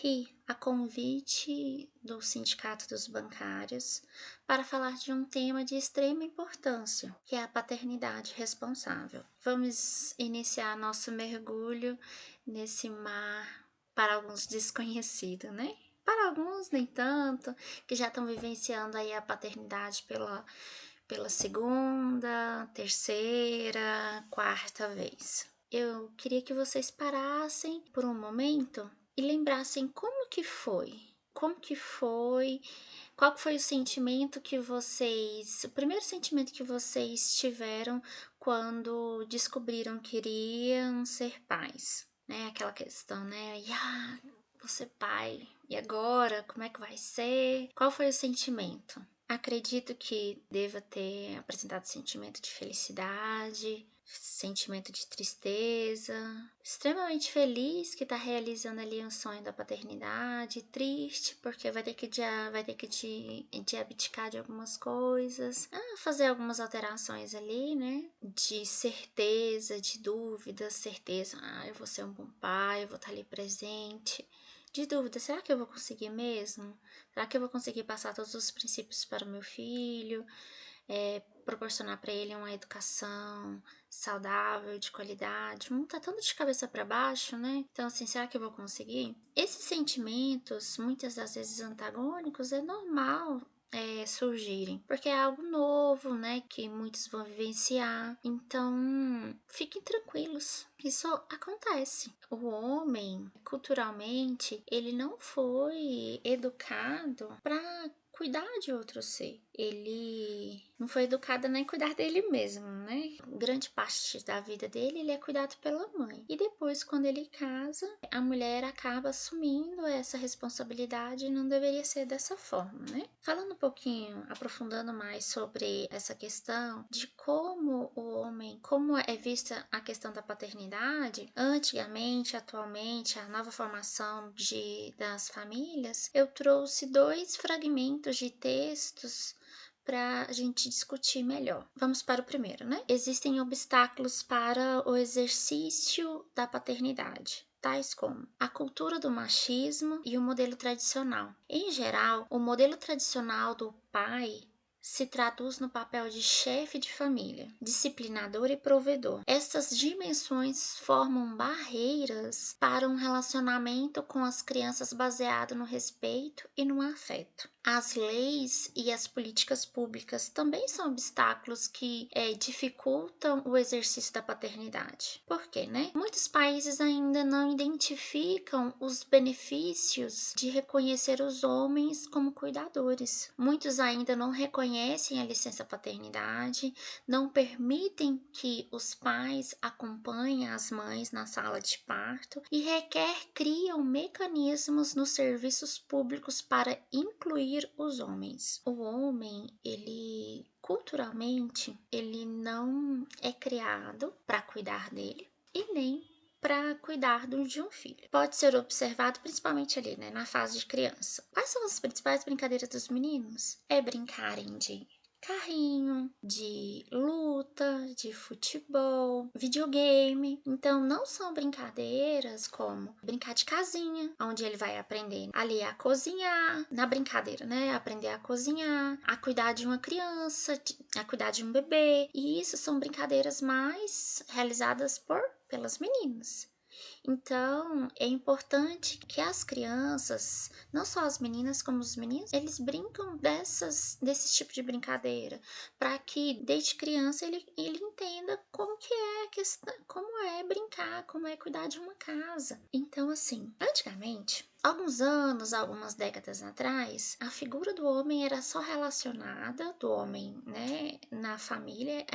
aqui a convite do Sindicato dos Bancários para falar de um tema de extrema importância, que é a paternidade responsável. Vamos iniciar nosso mergulho nesse mar para alguns desconhecido, né? Para alguns, nem tanto, que já estão vivenciando aí a paternidade pela segunda, terceira, quarta vez. Eu queria que vocês parassem por um momento e lembrassem como que foi, qual foi o sentimento que o primeiro sentimento que vocês tiveram quando descobriram que iriam ser pais, né? Aquela questão, né? Vou ser pai, e agora? Como é que vai ser? Qual foi o sentimento? Acredito que deva ter apresentado sentimento de felicidade, sentimento de tristeza, extremamente feliz que tá realizando ali um sonho da paternidade, triste porque vai ter que de abdicar de algumas coisas, fazer algumas alterações ali, né? De certeza, de dúvida, certeza, eu vou ser um bom pai, eu vou estar ali presente. De dúvida, será que eu vou conseguir mesmo? Será que eu vou conseguir passar todos os princípios para o meu filho? Proporcionar para ele uma educação saudável, de qualidade? Tá tanto de cabeça para baixo, né? Então, assim, será que eu vou conseguir? Esses sentimentos, muitas das vezes antagônicos, é normal surgirem, porque é algo novo, né, que muitos vão vivenciar. Então, fiquem tranquilos, isso acontece. O homem, culturalmente, ele não foi educado para cuidar de outro ser. Ele não foi educado nem cuidar dele mesmo, né? Grande parte da vida dele, ele é cuidado pela mãe. E depois, quando ele casa, a mulher acaba assumindo essa responsabilidade e não deveria ser dessa forma, né? Falando um pouquinho, aprofundando mais sobre essa questão de como é vista a questão da paternidade, antigamente, atualmente, a nova formação das famílias, eu trouxe 2 fragmentos de textos para a gente discutir melhor. Vamos para o primeiro, né? Existem obstáculos para o exercício da paternidade, tais como a cultura do machismo e o modelo tradicional. Em geral, o modelo tradicional do pai se traduz no papel de chefe de família, disciplinador e provedor. Essas dimensões formam barreiras para um relacionamento com as crianças baseado no respeito e no afeto. As leis e as políticas públicas também são obstáculos que dificultam o exercício da paternidade. Por quê, né? Muitos países ainda não identificam os benefícios de reconhecer os homens como cuidadores. Muitos ainda não reconhecem a licença paternidade, não permitem que os pais acompanhem as mães na sala de parto e criam mecanismos nos serviços públicos para incluir os homens. O homem, culturalmente, ele não é criado para cuidar dele e nem para cuidar de um filho. Pode ser observado principalmente ali, né, na fase de criança. Quais são as principais brincadeiras dos meninos? É brincarem de carrinho, de luta, de futebol, videogame. Então, não são brincadeiras como brincar de casinha, onde ele vai aprender ali a cozinhar, na brincadeira, né? Aprender a cozinhar, a cuidar de uma criança, a cuidar de um bebê. E isso são brincadeiras mais realizadas pelas meninas. Então, é importante que as crianças, não só as meninas como os meninos, eles brincam desse tipo de brincadeira, para que desde criança ele entenda como que é a questão, como é brincar, como é cuidar de uma casa. Então, assim, antigamente, alguns anos, algumas décadas atrás, a figura do homem era só relacionada, do homem, né, na família,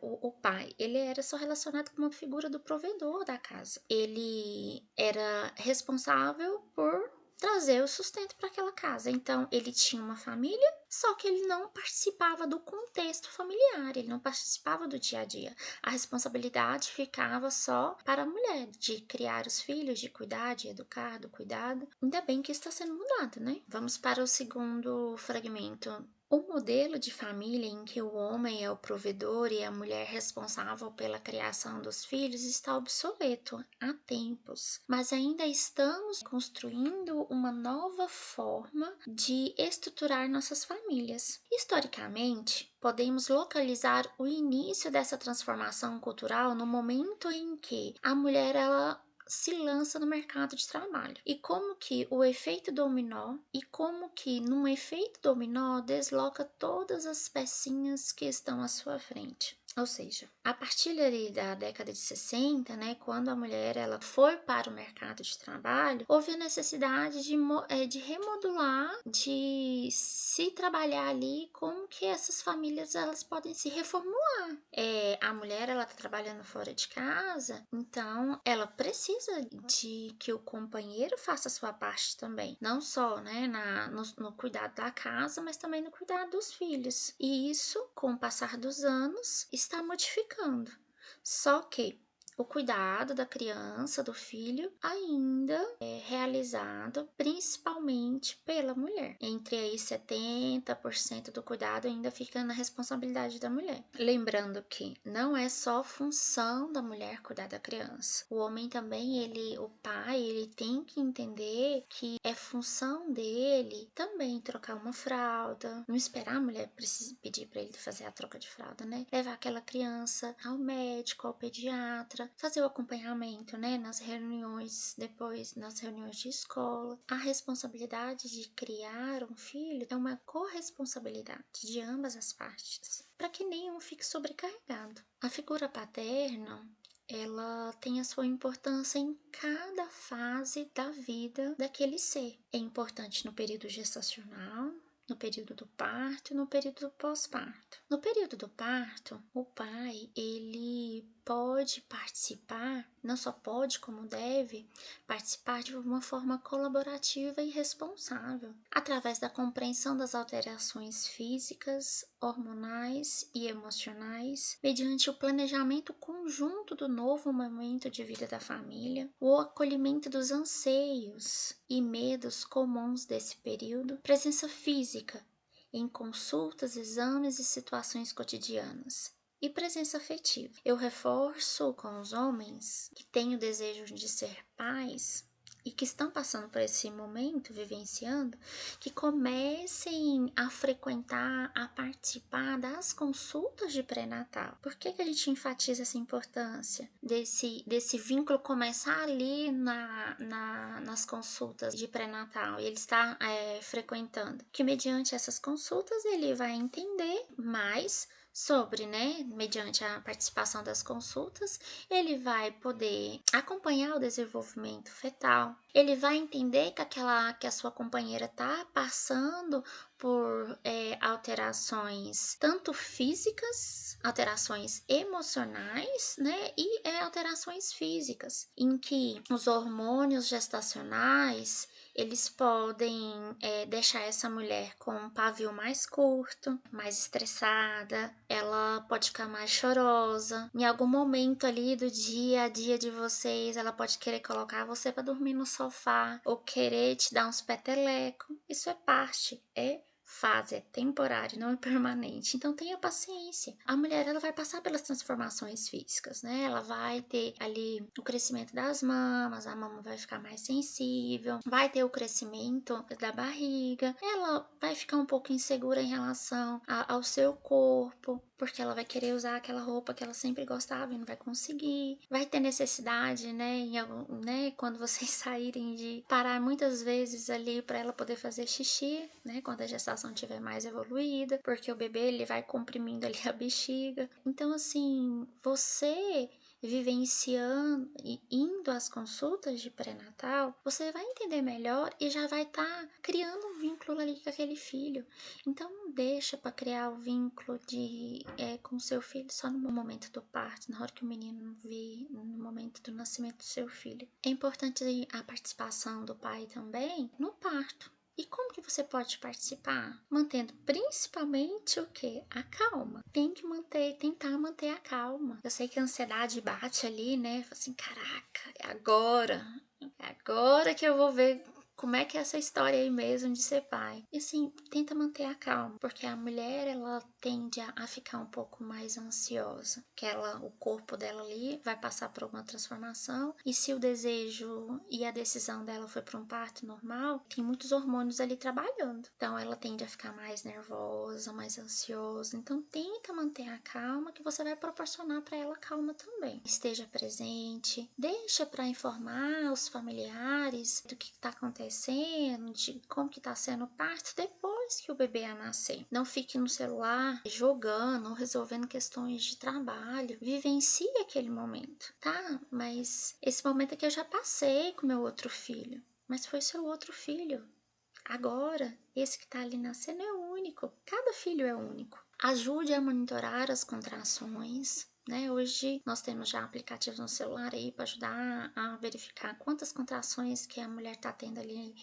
o pai, ele era só relacionado com uma figura do provedor da casa. Ele era responsável por trazer o sustento para aquela casa. Então, ele tinha uma família, só que ele não participava do contexto familiar, ele não participava do dia a dia. A responsabilidade ficava só para a mulher, de criar os filhos, de cuidar, de educar, do cuidado. Ainda bem que isso está sendo mudado, né? Vamos para o segundo fragmento O modelo de família em que o homem é o provedor e a mulher responsável pela criação dos filhos está obsoleto há tempos, mas ainda estamos construindo uma nova forma de estruturar nossas famílias. Historicamente, podemos localizar o início dessa transformação cultural no momento em que a mulher ela se lança no mercado de trabalho. E como que o efeito dominó e como que num efeito dominó desloca todas as pecinhas que estão à sua frente. Ou seja, a partir ali da década de 60, né, quando a mulher ela foi para o mercado de trabalho, houve a necessidade de remodular, de se trabalhar ali como que essas famílias elas podem se reformular. A mulher ela está trabalhando fora de casa, então ela precisa de que o companheiro faça a sua parte também, não só, né, no cuidado da casa, mas também no cuidado dos filhos. E isso, com o passar dos anos, está modificando. Só que o cuidado da criança, do filho, ainda é realizado principalmente pela mulher. Entre aí 70% do cuidado ainda fica na responsabilidade da mulher. Lembrando que não é só função da mulher cuidar da criança. O homem também, o pai, ele tem que entender que é função dele também trocar uma fralda, não esperar a mulher pedir para ele fazer a troca de fralda, né? Levar aquela criança ao médico, ao pediatra, fazer o acompanhamento, né, nas reuniões, depois nas reuniões de escola. A responsabilidade de criar um filho é uma corresponsabilidade de ambas as partes, para que nenhum fique sobrecarregado. A figura paterna ela tem a sua importância em cada fase da vida daquele ser. É importante no período gestacional, no período do parto e no período do pós-parto. No período do parto, o pai, ele pode participar, não só pode, como deve, participar de uma forma colaborativa e responsável, através da compreensão das alterações físicas, hormonais e emocionais, mediante o planejamento conjunto do novo momento de vida da família, o acolhimento dos anseios e medos comuns desse período, presença física em consultas, exames e situações cotidianas. E presença afetiva. Eu reforço com os homens que têm o desejo de ser pais e que estão passando por esse momento, vivenciando, que comecem a frequentar, a participar das consultas de pré-natal. Por que a gente enfatiza essa importância desse vínculo começar ali nas consultas de pré-natal e ele está frequentando? Que mediante essas consultas ele vai entender mais sobre, né, mediante a participação das consultas, ele vai poder acompanhar o desenvolvimento fetal, ele vai entender que a sua companheira está passando por alterações tanto físicas, alterações emocionais, né, e alterações físicas, em que os hormônios gestacionais eles podem deixar essa mulher com um pavio mais curto, mais estressada, ela pode ficar mais chorosa. Em algum momento ali do dia a dia de vocês, ela pode querer colocar você para dormir no sofá ou querer te dar uns peteleco. Isso é parte, fase, é temporário, não é permanente. Então tenha paciência. A mulher ela vai passar pelas transformações físicas, né? Ela vai ter ali o crescimento das mamas, a mama vai ficar mais sensível, vai ter o crescimento da barriga, ela vai ficar um pouco insegura em relação ao seu corpo, porque ela vai querer usar aquela roupa que ela sempre gostava e não vai conseguir. Vai ter necessidade, né, quando vocês saírem de parar muitas vezes ali para ela poder fazer xixi, né, quando a gestação estiver mais evoluída, porque o bebê ele vai comprimindo ali a bexiga. Então assim, você vivenciando e indo às consultas de pré-natal, você vai entender melhor e já vai estar criando um vínculo ali com aquele filho. Então não deixa para criar o vínculo com seu filho só no momento do parto, na hora que o menino vir, no momento do nascimento do seu filho. É importante a participação do pai também no parto. E como que você pode participar? Mantendo principalmente o quê? A calma. Tem que tentar manter a calma. Eu sei que a ansiedade bate ali, né? Assim, caraca, é agora que eu vou ver como é que é essa história aí mesmo de ser pai? E assim, tenta manter a calma, porque a mulher, ela tende a ficar um pouco mais ansiosa, que o corpo dela ali vai passar por uma transformação, e se o desejo e a decisão dela foi para um parto normal, tem muitos hormônios ali trabalhando. Então ela tende a ficar mais nervosa, mais ansiosa. Então tenta manter a calma, que você vai proporcionar para ela calma também. Esteja presente, deixa para informar os familiares do que está acontecendo, de como que está sendo o parto depois que o bebê ia nascer. Não fique no celular jogando ou resolvendo questões de trabalho. Vivencie aquele momento, tá? Mas esse momento aqui eu já passei com meu outro filho. Mas foi seu outro filho. Agora, esse que está ali nascendo é único. Cada filho é único. Ajude a monitorar as contrações. Né? Hoje nós temos já aplicativos no celular aí para ajudar a verificar quantas contrações que a mulher está tendo ali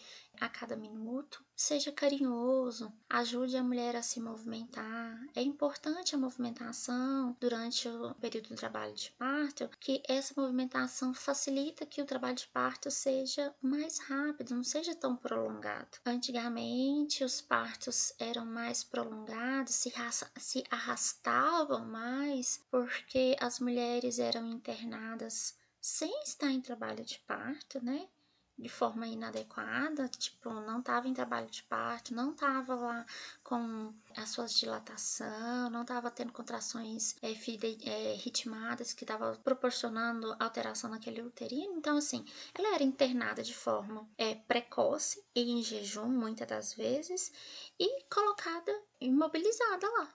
a cada minuto. Seja carinhoso, ajude a mulher a se movimentar. É importante a movimentação durante o período do trabalho de parto, que essa movimentação facilita que o trabalho de parto seja mais rápido, não seja tão prolongado. Antigamente, os partos eram mais prolongados, se arrastavam mais, porque as mulheres eram internadas sem estar em trabalho de parto, né? De forma inadequada, tipo, não estava em trabalho de parto, não estava lá com as suas dilatação, não estava tendo contrações ritmadas que estava proporcionando alteração naquele uterino. Então, assim, ela era internada de forma precoce e em jejum, muitas das vezes, e colocada, imobilizada lá.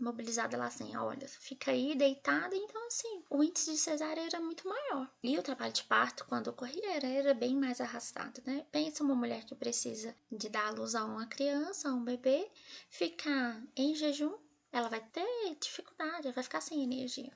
Mobilizada lá assim, olha, fica aí deitada, então assim, o índice de cesárea era muito maior. E o trabalho de parto, quando ocorria, era bem mais arrastado, né? Pensa uma mulher que precisa de dar à luz a uma criança, a um bebê, ficar em jejum, ela vai ter dificuldade, ela vai ficar sem energia.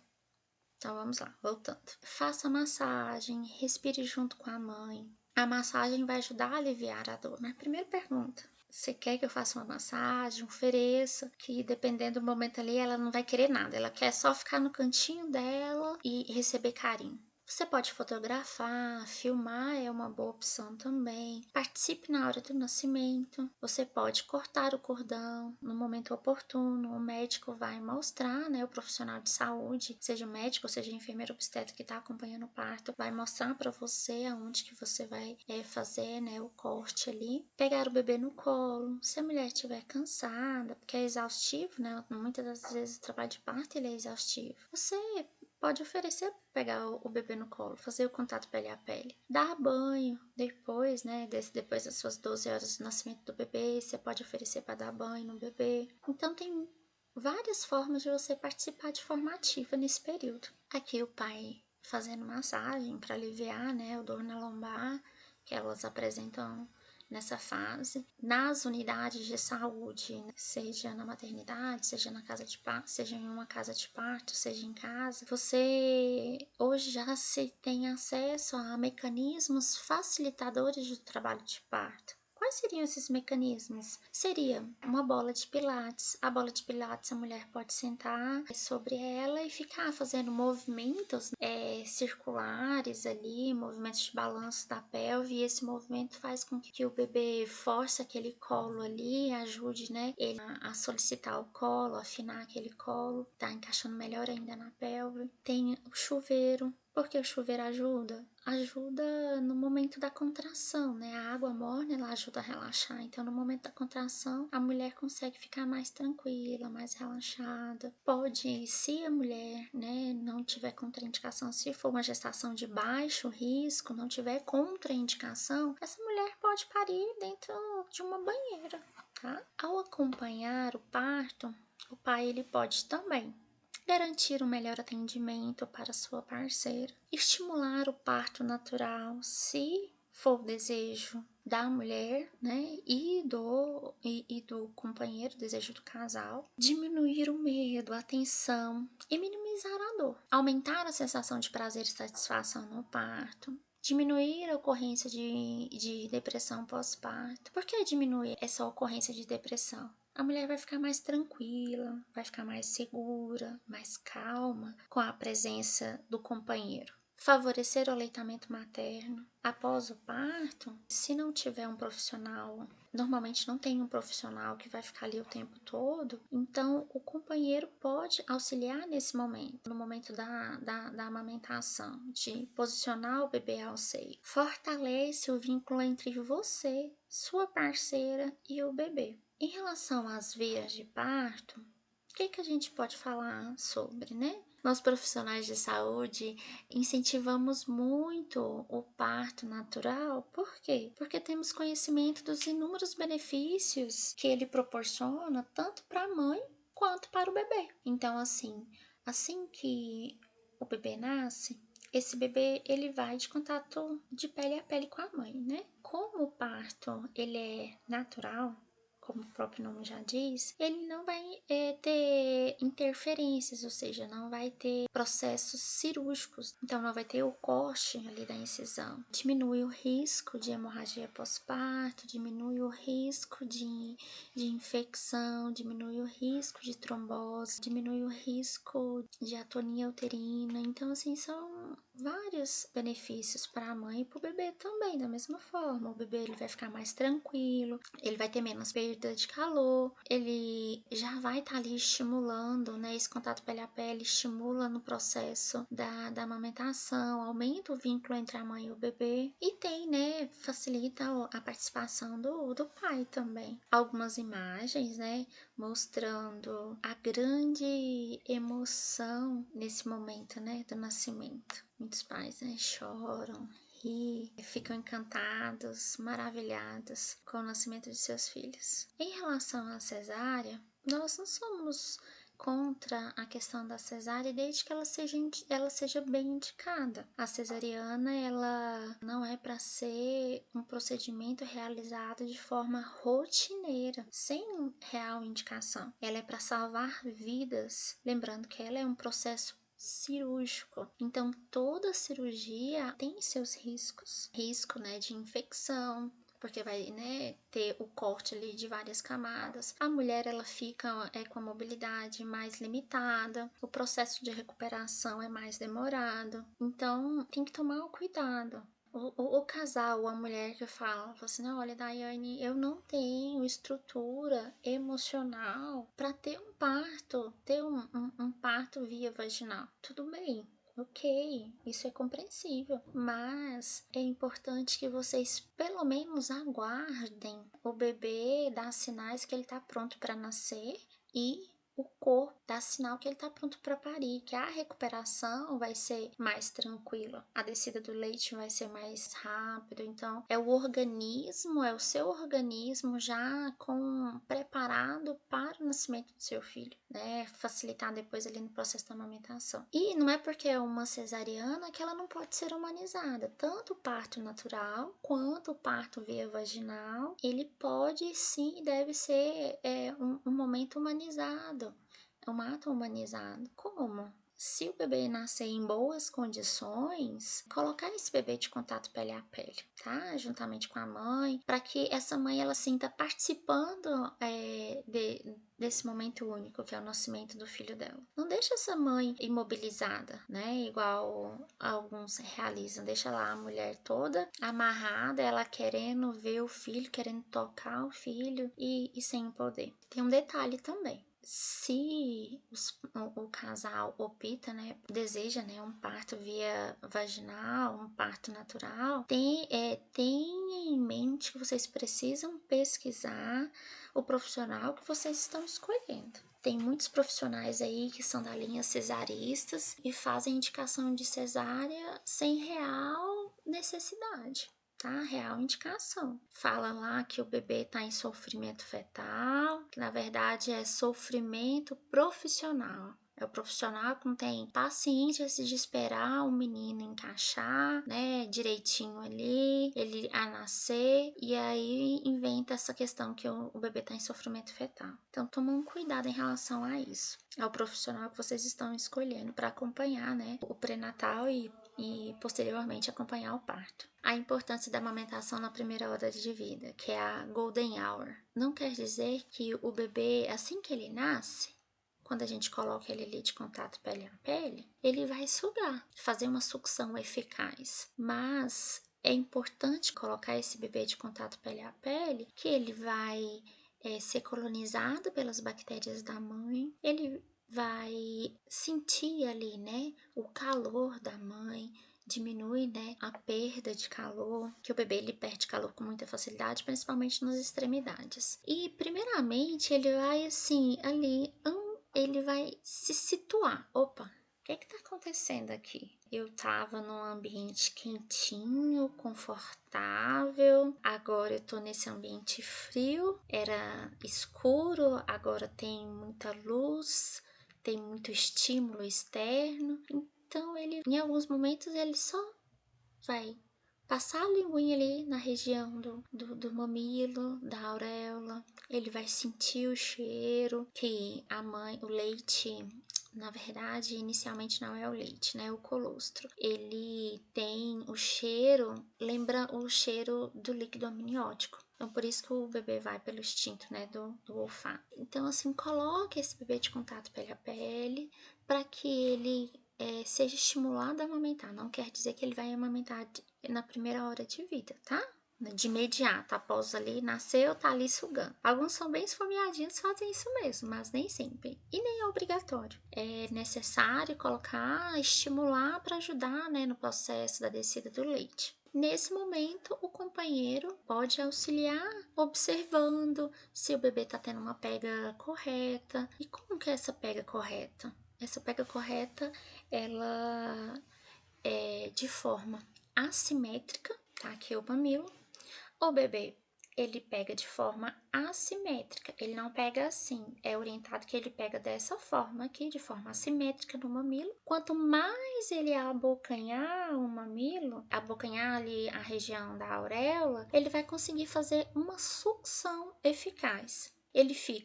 Então vamos lá, voltando. Faça massagem, respire junto com a mãe. A massagem vai ajudar a aliviar a dor. Mas primeira pergunta, você quer que eu faça uma massagem? Ofereça, que dependendo do momento ali, ela não vai querer nada. Ela quer só ficar no cantinho dela e receber carinho. Você pode fotografar, filmar é uma boa opção também. Participe na hora do nascimento. Você pode cortar o cordão no momento oportuno. O médico vai mostrar, né, o profissional de saúde, seja médico, seja enfermeiro obstetra que está acompanhando o parto, vai mostrar para você aonde que você vai fazer, né, o corte ali. Pegar o bebê no colo. Se a mulher estiver cansada, porque é exaustivo, né? Muitas das vezes o trabalho de parto ele é exaustivo. Você pode oferecer para pegar o bebê no colo, fazer o contato pele a pele. Dar banho depois, né? Depois das suas 12 horas do nascimento do bebê, você pode oferecer para dar banho no bebê. Então tem várias formas de você participar de forma ativa nesse período. Aqui o pai fazendo massagem para aliviar, né, o dor na lombar que elas apresentam nessa fase. Nas unidades de saúde, né, seja na maternidade, seja na casa de parto, seja em uma casa de parto, seja em casa, você hoje já se tem acesso a mecanismos facilitadores do trabalho de parto. Quais seriam esses mecanismos? Seria uma bola de pilates. A bola de pilates, a mulher pode sentar sobre ela e ficar fazendo movimentos circulares ali, movimentos de balanço da pelve, e esse movimento faz com que o bebê force aquele colo ali, ajude, né, ele a solicitar o colo, afinar aquele colo, tá encaixando melhor ainda na pelve. Tem o chuveiro. Por que o chuveiro ajuda? Ajuda no momento da contração, né? A água morna, ela ajuda a relaxar. Então, no momento da contração, a mulher consegue ficar mais tranquila, mais relaxada. Pode, se a mulher, né, não tiver contraindicação, se for uma gestação de baixo risco, não tiver contraindicação, essa mulher pode parir dentro de uma banheira, tá? Ao acompanhar o parto, o pai, ele pode também garantir um melhor atendimento para sua parceira, estimular o parto natural, se for o desejo da mulher, né, e do companheiro, desejo do casal, diminuir o medo, a tensão e minimizar a dor, aumentar a sensação de prazer e satisfação no parto, diminuir a ocorrência de depressão pós-parto. Por que diminuir essa ocorrência de depressão? A mulher vai ficar mais tranquila, vai ficar mais segura, mais calma com a presença do companheiro. favorecer o aleitamento materno. Após o parto, se não tiver um profissional, normalmente não tem um profissional que vai ficar ali o tempo todo, então o companheiro pode auxiliar nesse momento, no momento da amamentação, de posicionar o bebê ao seio. Fortalece o vínculo entre você, sua parceira e o bebê. Em relação às vias de parto, o que a gente pode falar sobre, né? Nós profissionais de saúde incentivamos muito o parto natural. Por quê? Porque temos conhecimento dos inúmeros benefícios que ele proporciona tanto para a mãe quanto para o bebê. Então, assim que o bebê nasce, esse bebê ele vai de contato de pele a pele com a mãe, né? Como o parto ele é natural, como o próprio nome já diz, ele não vai ter interferências, ou seja, não vai ter processos cirúrgicos, então não vai ter o corte ali da incisão. Diminui o risco de hemorragia pós-parto, diminui o risco de infecção, diminui o risco de trombose, diminui o risco de atonia uterina. Então, são vários benefícios para a mãe e para o bebê também, da mesma forma. O bebê ele vai ficar mais tranquilo, ele vai ter menos perda de calor, ele já vai estar ali estimulando, né? Esse contato pele a pele estimula no processo da amamentação, aumenta o vínculo entre a mãe e o bebê e tem, né? Facilita a participação do pai também. Algumas imagens, né? Mostrando a grande emoção nesse momento, né? Do nascimento. Muitos pais, né? Choram, e ficam encantados, maravilhados com o nascimento de seus filhos. Em relação à cesárea, nós não somos contra a questão da cesárea desde que ela seja bem indicada. A cesariana ela não é para ser um procedimento realizado de forma rotineira, sem real indicação. Ela é para salvar vidas, lembrando que ela é um processo cirúrgico. Então, toda cirurgia tem seus riscos. Risco, né, de infecção, porque vai, né, ter o corte ali de várias camadas. A mulher, ela fica com a mobilidade mais limitada. O processo de recuperação é mais demorado. Então, tem que tomar o cuidado. O casal, a mulher que fala assim, olha, Daiane, eu não tenho estrutura emocional para ter um parto, ter um parto via vaginal. Tudo bem, ok, isso é compreensível, mas é importante que vocês pelo menos aguardem o bebê dar sinais que ele está pronto para nascer e o corpo dá sinal que ele está pronto para parir, que a recuperação vai ser mais tranquila, a descida do leite vai ser mais rápido. Então, é o seu organismo já preparado para o nascimento do seu filho, né? Facilitar depois ali no processo da amamentação. E não é porque é uma cesariana que ela não pode ser humanizada. Tanto o parto natural quanto o parto via vaginal, ele pode sim e deve ser um momento humanizado. É um ato humanizado. Como? Se o bebê nascer em boas condições, colocar esse bebê de contato pele a pele, tá? Juntamente com a mãe, para que essa mãe ela sinta participando desse momento único que é o nascimento do filho dela. Não deixa essa mãe imobilizada, né? Igual alguns realizam. Deixa lá a mulher toda amarrada, ela querendo ver o filho, querendo tocar o filho e sem poder. Tem um detalhe também. Se o casal opta, né, deseja, né, um parto via vaginal, um parto natural, tenha em mente que vocês precisam pesquisar o profissional que vocês estão escolhendo. Tem muitos profissionais aí que são da linha cesaristas e fazem indicação de cesárea sem real necessidade. Tá? Real indicação. Fala lá que o bebê está em sofrimento fetal, que na verdade é sofrimento profissional. É o profissional que não tem paciência de esperar o menino encaixar, né, direitinho ali, ele a nascer, e aí inventa essa questão que o bebê está em sofrimento fetal. Então, toma um cuidado em relação a isso. É o profissional que vocês estão escolhendo para acompanhar, né, o pré-natal e posteriormente acompanhar o parto. A importância da amamentação na primeira hora de vida, que é a golden hour. Não quer dizer que o bebê, assim que ele nasce, quando a gente coloca ele ali de contato pele a pele, ele vai sugar, fazer uma sucção eficaz. Mas é importante colocar esse bebê de contato pele a pele, que ele vai ser colonizado pelas bactérias da mãe, ele vai sentir ali, né, o calor da mãe, diminui, né, a perda de calor, que o bebê ele perde calor com muita facilidade, principalmente nas extremidades. E primeiramente ele vai assim, ali, ele vai se situar. Opa, o que está acontecendo aqui? Eu estava num ambiente quentinho, confortável, agora eu tô nesse ambiente frio, era escuro, agora tem muita luz, tem muito estímulo externo. Então, ele, em alguns momentos, ele só vai passar a linguinha ali na região do mamilo, da auréola. Ele vai sentir o cheiro que a mãe, o leite, na verdade, inicialmente não é o leite, né? O colostro. Ele tem o cheiro, lembra o cheiro do líquido amniótico. Então, por isso que o bebê vai pelo instinto, né, do olfato. Então, assim, coloque esse bebê de contato pele a pele para que ele seja estimulado a amamentar. Não quer dizer que ele vai amamentar na primeira hora de vida, tá? De imediato, após ali nasceu, tá ali sugando. Alguns são bem esfomeadinhos, fazem isso mesmo, mas nem sempre. E nem é obrigatório. É necessário colocar, estimular para ajudar, né, no processo da descida do leite. Nesse momento, o companheiro pode auxiliar observando se o bebê está tendo uma pega correta. E como que é essa pega correta? Essa pega correta, ela é de forma assimétrica, tá? Aqui é o mamilo. O bebê, ele pega de forma assimétrica, ele não pega assim, é orientado que ele pega dessa forma aqui, de forma assimétrica no mamilo. Quanto mais ele abocanhar o mamilo, abocanhar ali a região da auréola, ele vai conseguir fazer uma sucção eficaz.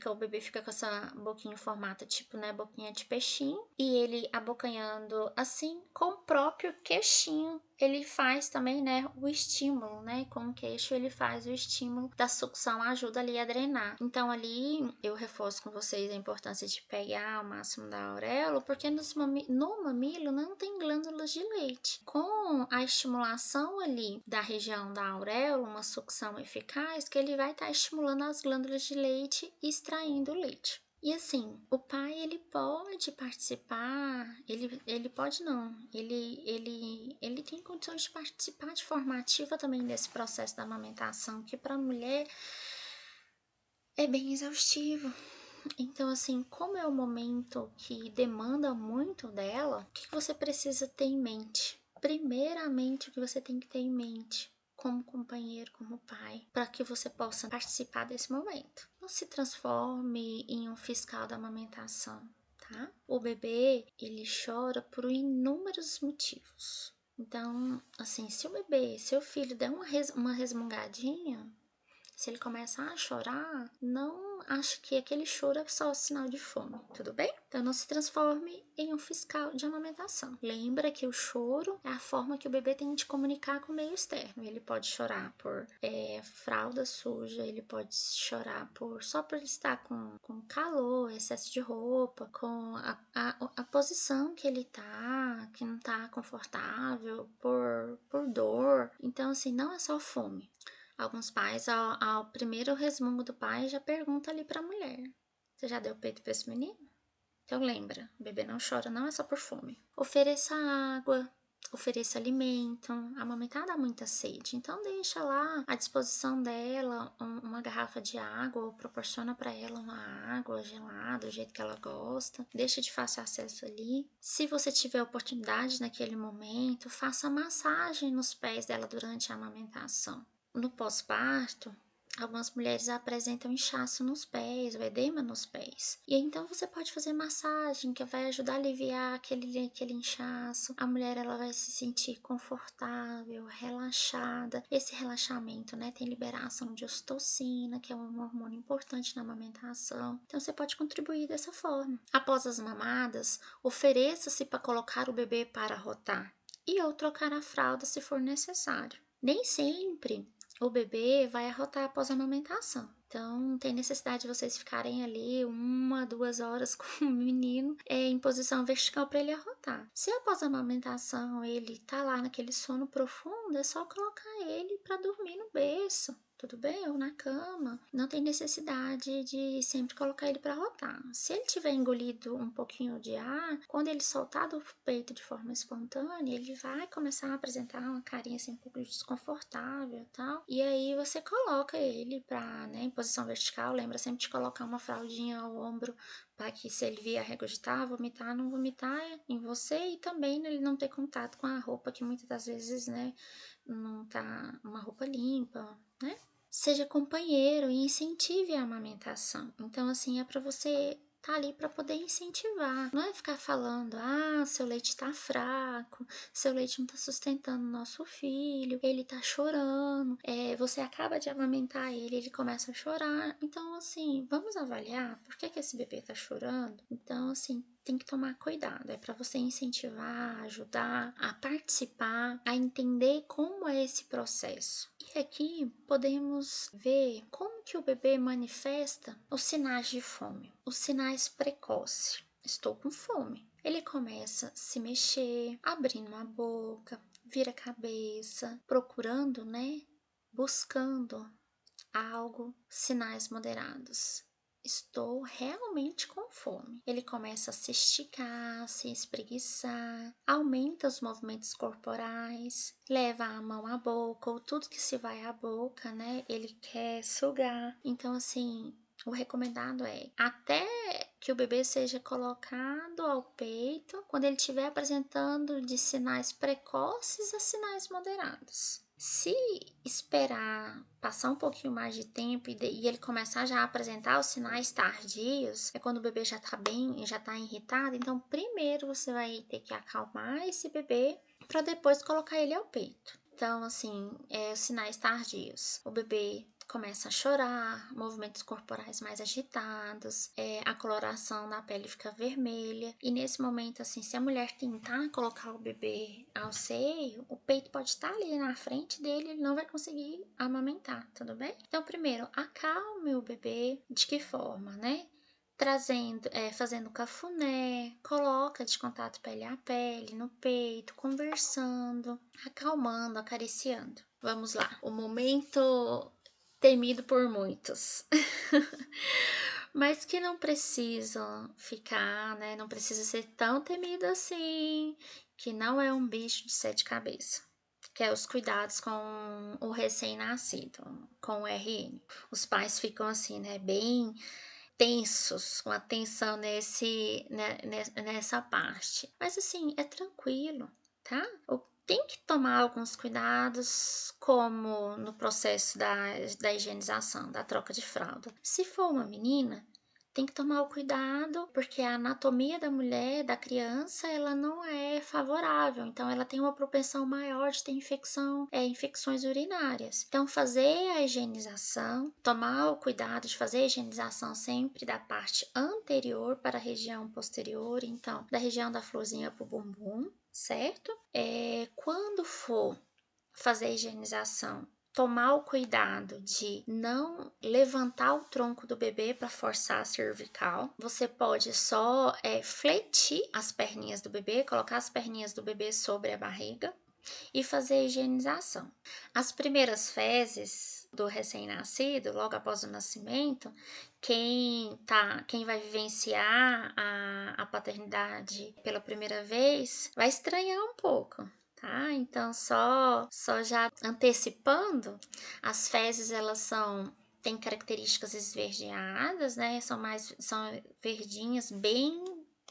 O bebê fica com essa boquinha em formato tipo, né, boquinha de peixinho, e ele abocanhando assim com o próprio queixinho, ele faz também, né, o estímulo, né, com o queixo ele faz o estímulo da sucção, ajuda ali a drenar. Então ali eu reforço com vocês a importância de pegar o máximo da auréola, porque no mamilo não tem glândulas de leite. Com a estimulação ali da região da auréola, uma sucção eficaz, que ele vai estar estimulando as glândulas de leite e extraindo o leite. E assim, o pai ele pode participar, ele pode não, ele tem condições de participar de forma ativa também desse processo da amamentação, que para a mulher é bem exaustivo. Então, assim, como é um momento que demanda muito dela, o que você precisa ter em mente? Primeiramente, o que você tem que ter em mente, como companheiro, como pai, para que você possa participar desse momento. Não se transforme em um fiscal da amamentação, tá? O bebê, ele chora por inúmeros motivos. Então, assim, se o bebê, seu filho der uma resmungadinha, se ele começa a chorar, não ache que aquele choro é só sinal de fome, tudo bem? Então não se transforme em um fiscal de amamentação. Lembra que o choro é a forma que o bebê tem de comunicar com o meio externo. Ele pode chorar por fralda suja, ele pode chorar só por estar com calor, excesso de roupa, com a posição que ele tá, que não tá confortável, por dor. Então, assim, não é só fome. Alguns pais, ao primeiro resmungo do pai, já pergunta ali para a mulher: você já deu peito para esse menino? Então lembra, o bebê não chora, não é só por fome. Ofereça água, ofereça alimento. A amamentar dá muita sede, então deixa lá à disposição dela uma garrafa de água, ou proporciona para ela uma água gelada, do jeito que ela gosta. Deixa de fácil acesso ali. Se você tiver oportunidade naquele momento, faça massagem nos pés dela durante a amamentação. No pós-parto, algumas mulheres apresentam inchaço nos pés, ou edema nos pés. E então você pode fazer massagem, que vai ajudar a aliviar aquele inchaço. A mulher ela vai se sentir confortável, relaxada. Esse relaxamento, né, tem liberação de ocitocina, que é um hormônio importante na amamentação. Então você pode contribuir dessa forma. Após as mamadas, ofereça-se para colocar o bebê para rotar e ou trocar a fralda se for necessário. Nem sempre o bebê vai arrotar após a amamentação. Então, não tem necessidade de vocês ficarem ali 1, 2 horas com o menino em posição vertical para ele arrotar. Se após a amamentação ele tá lá naquele sono profundo, é só colocar ele para dormir no berço. Tudo bem? Ou na cama. Não tem necessidade de sempre colocar ele para rotar. Se ele tiver engolido um pouquinho de ar, quando ele soltar do peito de forma espontânea, ele vai começar a apresentar uma carinha assim um pouco desconfortável e tal. E aí você coloca ele para, né, em posição vertical. Lembra sempre de colocar uma fraldinha ao ombro para que, se ele vier regurgitar, vomitar, não vomitar em você, e também ele não ter contato com a roupa, que muitas das vezes, né, não tá uma roupa limpa, né? Seja companheiro e incentive a amamentação. Então, assim, é para você tá ali para poder incentivar. Não é ficar falando, seu leite tá fraco, seu leite não tá sustentando nosso filho, ele tá chorando. Você acaba de amamentar ele, ele começa a chorar. Então, assim, vamos avaliar por que esse bebê tá chorando. Então, assim, tem que tomar cuidado. É para você incentivar, ajudar a participar, a entender como é esse processo. E aqui podemos ver como que o bebê manifesta os sinais de fome, os sinais precoces. Estou com fome. Ele começa a se mexer, abrindo a boca, vira a cabeça, procurando, né? Buscando algo, sinais moderados. Estou realmente com fome. Ele começa a se esticar, se espreguiçar, aumenta os movimentos corporais, leva a mão à boca, ou tudo que se vai à boca, né? Ele quer sugar. Então, assim, o recomendado é até que o bebê seja colocado ao peito, quando ele estiver apresentando de sinais precoces a sinais moderados. Se esperar passar um pouquinho mais de tempo e ele começar já a apresentar os sinais tardios, é quando o bebê já tá bem, já tá irritado, então primeiro você vai ter que acalmar esse bebê para depois colocar ele ao peito. Então, assim, os sinais tardios. O bebê começa a chorar, movimentos corporais mais agitados, a coloração na pele fica vermelha. E nesse momento, assim, se a mulher tentar colocar o bebê ao seio, o peito pode estar ali na frente dele, ele não vai conseguir amamentar, tudo bem? Então, primeiro, acalme o bebê. De que forma, né? Trazendo, fazendo cafuné, coloca de contato pele a pele no peito, conversando, acalmando, acariciando. Vamos lá, o momento temido por muitos, mas que não precisam ficar, né? Não precisa ser tão temido assim, que não é um bicho de 7 cabeças. Que é os cuidados com o recém-nascido, com o RN. Os pais ficam assim, né, bem tensos, com atenção nessa parte. Mas assim, é tranquilo, tá? Tem que tomar alguns cuidados, como no processo da higienização, da troca de fralda. Se for uma menina, tem que tomar o cuidado, porque a anatomia da mulher, da criança, ela não é favorável. Então, ela tem uma propensão maior de ter infecções urinárias. Então, fazer a higienização, tomar o cuidado de fazer a higienização sempre da parte anterior para a região posterior. Então, da região da florzinha para o bumbum, certo? Quando for fazer a higienização, tomar o cuidado de não levantar o tronco do bebê para forçar a cervical. Você pode só fletir as perninhas do bebê, colocar as perninhas do bebê sobre a barriga e fazer a higienização. As primeiras fezes do recém-nascido, logo após o nascimento, quem vai vivenciar a paternidade pela primeira vez vai estranhar um pouco. Tá? Então, só já antecipando, as fezes elas têm características esverdeadas, né? São verdinhas, bem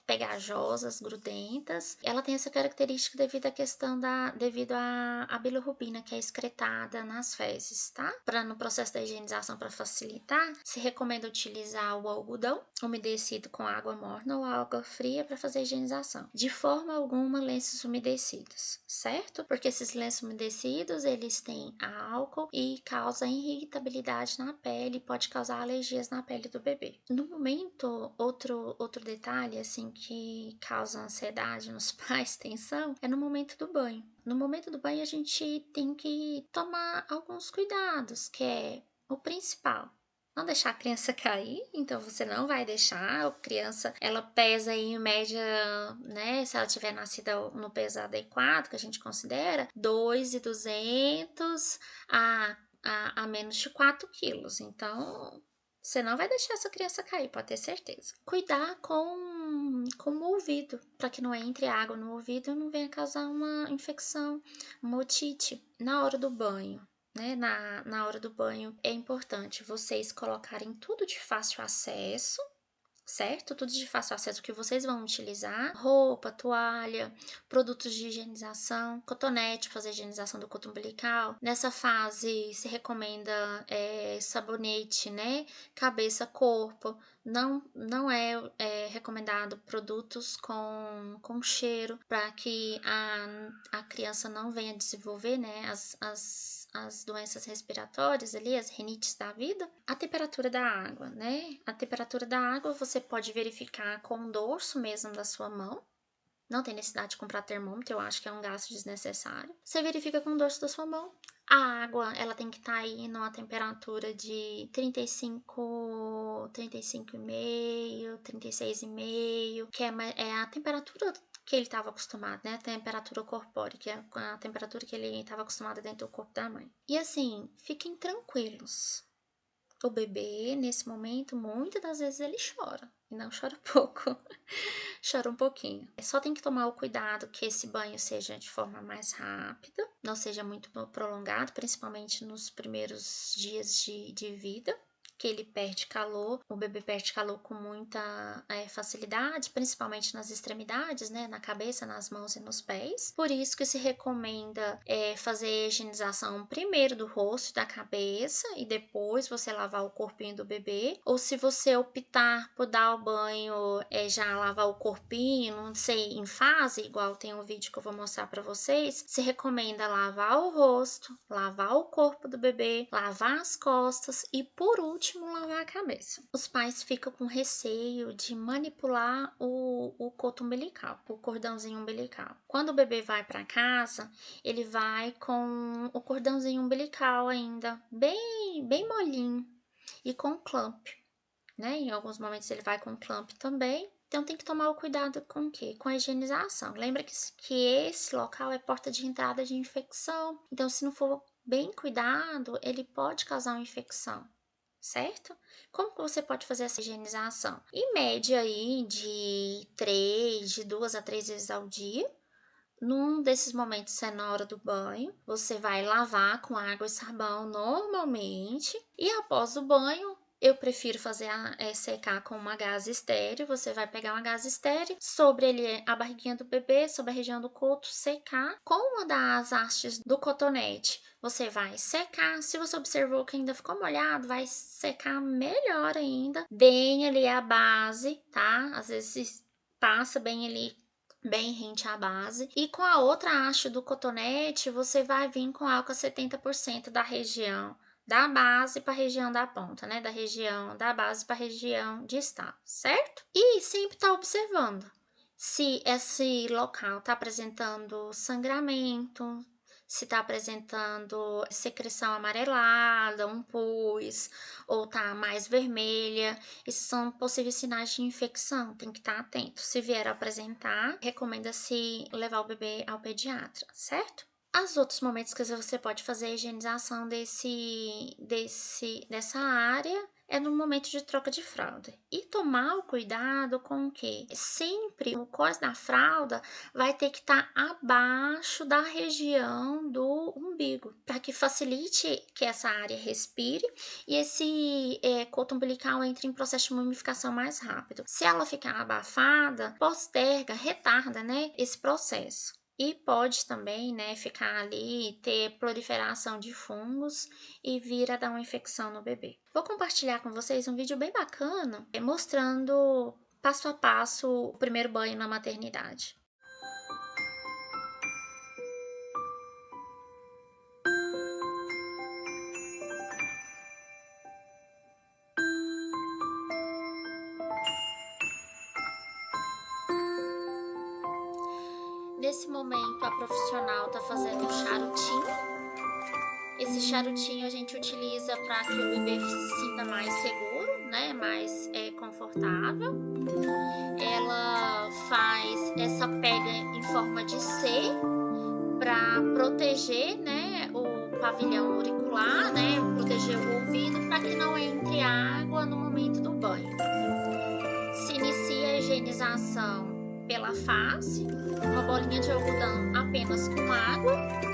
pegajosas, grudentas. Ela tem essa característica devido à bilirrubina que é excretada nas fezes, tá? No processo da higienização, para facilitar, se recomenda utilizar o algodão umedecido com água morna ou água fria para fazer a higienização. De forma alguma, lenços umedecidos, certo? Porque esses lenços umedecidos, eles têm álcool e causam irritabilidade na pele, pode causar alergias na pele do bebê. No momento, outro detalhe, assim, que causa ansiedade nos pais, tensão, é no momento do banho. No momento do banho, a gente tem que tomar alguns cuidados, que é o principal. Não deixar a criança cair, então você não vai deixar. A criança, ela pesa aí em média, né? Se ela tiver nascida no peso adequado, que a gente considera, 2.200 a menos de 4 quilos. Então, você não vai deixar essa criança cair, pode ter certeza. Cuidar com o ouvido, para que não entre água no ouvido e não venha causar uma infecção, uma otite. Na hora do banho, né? Na hora do banho é importante vocês colocarem tudo de fácil acesso, certo? Tudo de fácil acesso que vocês vão utilizar: roupa, toalha, produtos de higienização, cotonete, fazer a higienização do coto umbilical. Nessa fase se recomenda sabonete, né? Cabeça, corpo. Não é recomendado produtos com cheiro, para que a criança não venha desenvolver, né, as doenças respiratórias ali, as rinites da vida. A temperatura da água, né? A temperatura da água você pode verificar com o dorso mesmo da sua mão. Não tem necessidade de comprar termômetro, eu acho que é um gasto desnecessário. Você verifica com o dorso da sua mão. A água, ela tem que estar aí numa temperatura de 35,5, 36,5, que é a temperatura que ele estava acostumado, né? A temperatura corpórea, que é a temperatura que ele estava acostumado dentro do corpo da mãe. E assim, fiquem tranquilos. O bebê, nesse momento, muitas das vezes ele chora. E não chora pouco. Chora um pouquinho. Só tem que tomar o cuidado que esse banho seja de forma mais rápida, não seja muito prolongado, principalmente nos primeiros dias de vida, que ele perde calor. O bebê perde calor com muita facilidade, principalmente nas extremidades, né? Na cabeça, nas mãos e nos pés. Por isso que se recomenda fazer a higienização primeiro do rosto e da cabeça e depois você lavar o corpinho do bebê. Ou se você optar por dar o banho, já lavar o corpinho, não sei, em fase, igual tem um vídeo que eu vou mostrar para vocês, se recomenda lavar o rosto, lavar o corpo do bebê, lavar as costas e, por último, lavar a cabeça. Os pais ficam com receio de manipular o coto umbilical, o cordãozinho umbilical. Quando o bebê vai para casa, ele vai com o cordãozinho umbilical ainda bem molinho e com clamp, né? Em alguns momentos ele vai com clamp também. Então tem que tomar o cuidado com o quê? Com a higienização. Lembra que esse local é porta de entrada de infecção. Então, se não for bem cuidado, ele pode causar uma infecção, certo? Como que você pode fazer essa higienização? Em média aí de 2 a 3 vezes ao dia. Num desses momentos é na hora do banho, você vai lavar com água e sabão normalmente, e após o banho eu prefiro fazer secar com uma gaze estéreo. Você vai pegar uma gaze estéreo sobre a barriguinha do bebê, sobre a região do coto, secar com uma das hastes do cotonete. Você vai secar. Se você observou que ainda ficou molhado, vai secar melhor ainda, bem ali a base, tá? Às vezes passa bem ali, bem rente à base. E com a outra haste do cotonete, você vai vir com álcool a 70% da região da base para a região da ponta, né? Da região da base para a região distal, certo? E sempre tá observando se esse local está apresentando sangramento, se está apresentando secreção amarelada, um pus, ou tá mais vermelha. Esses são possíveis sinais de infecção, tem que estar atento. Se vier a apresentar, recomenda-se levar o bebê ao pediatra, certo? Os outros momentos que você pode fazer a higienização dessa área é no momento de troca de fralda. E tomar o cuidado com o quê? Sempre o cós da fralda vai ter que estar abaixo da região do umbigo, para que facilite que essa área respire e esse coto umbilical entre em processo de mumificação mais rápido. Se ela ficar abafada, posterga, retarda, né, esse processo. E pode também, né, ficar ali, ter proliferação de fungos e vir a dar uma infecção no bebê. Vou compartilhar com vocês um vídeo bem bacana, mostrando passo a passo o primeiro banho na maternidade. Nesse momento, a profissional está fazendo um charutinho. Esse charutinho a gente utiliza para que o bebê se sinta mais seguro, né? Mais confortável. Ela faz essa pega em forma de C para proteger, né, o pavilhão auricular, né? Proteger o ouvido para que não entre água no momento do banho. Se inicia a higienização pela face, uma bolinha de algodão apenas com água.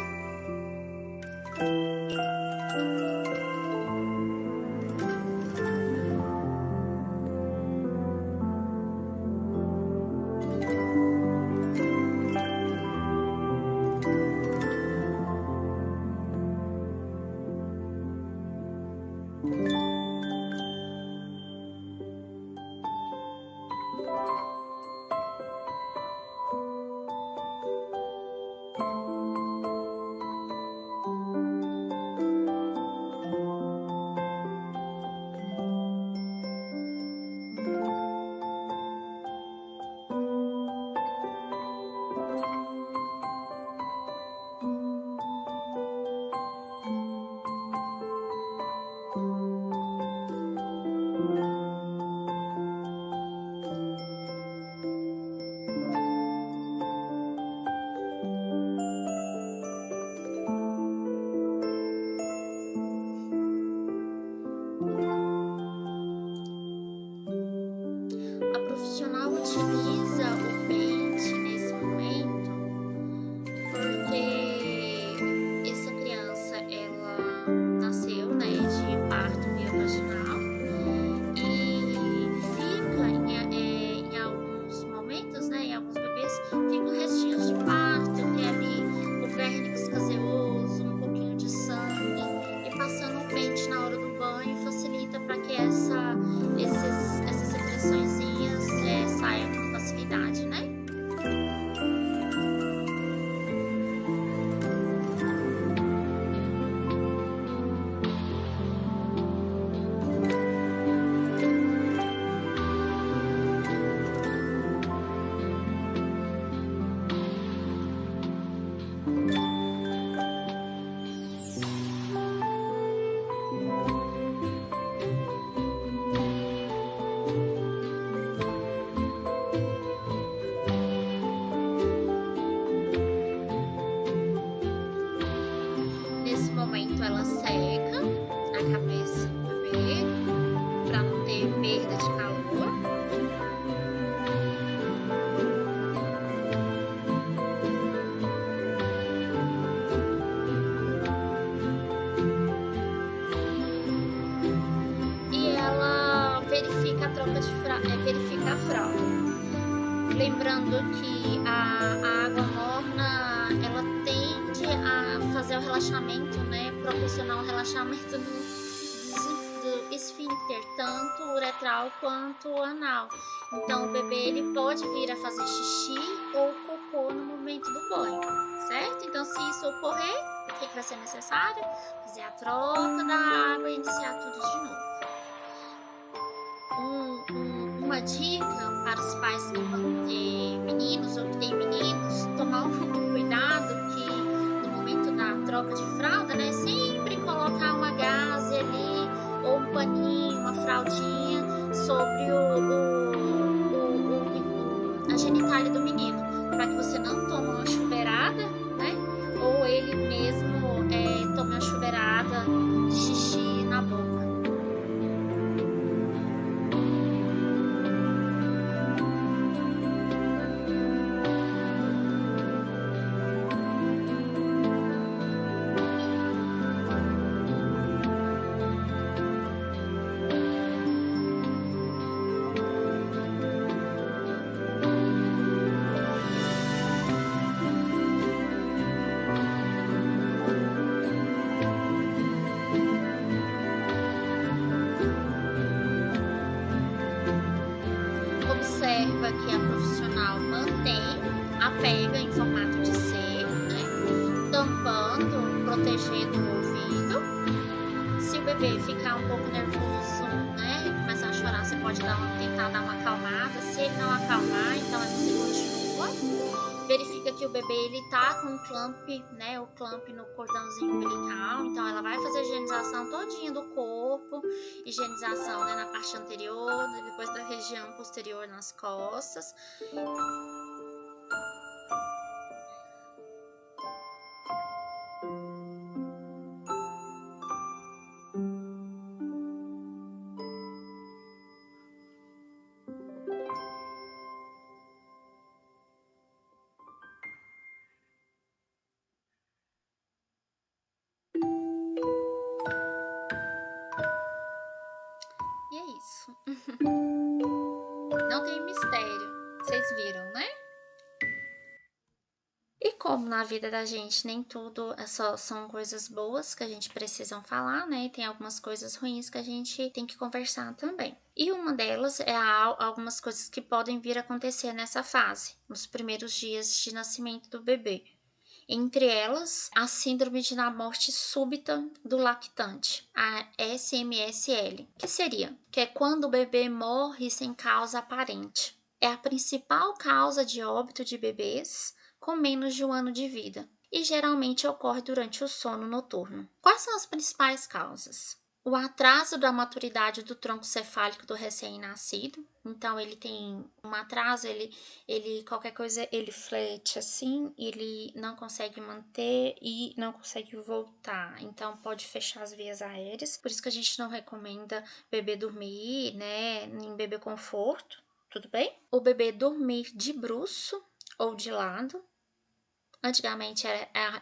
A profissional utiliza o pente nesse momento porque essa criança, ela nasceu, né, de parto via-vaginal e fica em alguns momentos, né, em alguns bebês, ficam restinhos de parto, tem ali o vernix caseoso, um pouquinho de sangue, e passando o pente na hora do banho facilita para que essas secreçõezinhas saiam com facilidade, né? Nesse momento ela seca a cabeça do bebê para não ter perda de calor. E ela verifica a troca de verifica a fralda. Lembrando que a água morna, ela tende a fazer o relaxamento, né? Proporcionar um relaxamento do esfíncter, tanto uretral quanto anal. Então o bebê ele pode vir a fazer xixi ou cocô no momento do banho, certo? Então se isso ocorrer, o que vai ser necessário? Fazer a troca da água e iniciar tudo de novo. Uma dica para os pais que vão ter meninos ou que têm meninos, tomar um cuidado que no momento da troca de fralda, né, sempre colocar uma gaze ali ou um paninho, uma fraldinha sobre a genitália do menino, para que você não tome uma chuveirada, né, ou ele mesmo tome uma chuveirada de xixi na boca. Observa que a profissional mantém a pega em formato de C, né, tampando, protegendo o ouvido. Se o bebê ficar um pouco nervoso, né, começar a chorar, você pode tentar dar uma acalmada. Se ele não acalmar, então você continua verifica que o bebê ele tá com o clamp, né, o clamp no cordãozinho umbilical, então ela vai fazer a higienização todinha do corpo, higienização, né, na parte anterior, depois da região posterior nas costas. E é isso. Não tem mistério. Vocês viram, né? E como na vida da gente nem tudo só são coisas boas que a gente precisa falar, né? E tem algumas coisas ruins que a gente tem que conversar também. E uma delas é algumas coisas que podem vir a acontecer nessa fase, nos primeiros dias de nascimento do bebê. Entre elas, a síndrome de morte súbita do lactante, a SMSL, que seria? Que é quando o bebê morre sem causa aparente. É a principal causa de óbito de bebês com menos de 1 ano de vida e geralmente ocorre durante o sono noturno. Quais são as principais causas? O atraso da maturidade do tronco cefálico do recém-nascido. Então, ele tem um atraso, ele qualquer coisa, ele flete assim, ele não consegue manter e não consegue voltar. Então, pode fechar as vias aéreas. Por isso que a gente não recomenda bebê dormir, né, em bebê conforto. Tudo bem? O bebê dormir de bruço ou de lado. Antigamente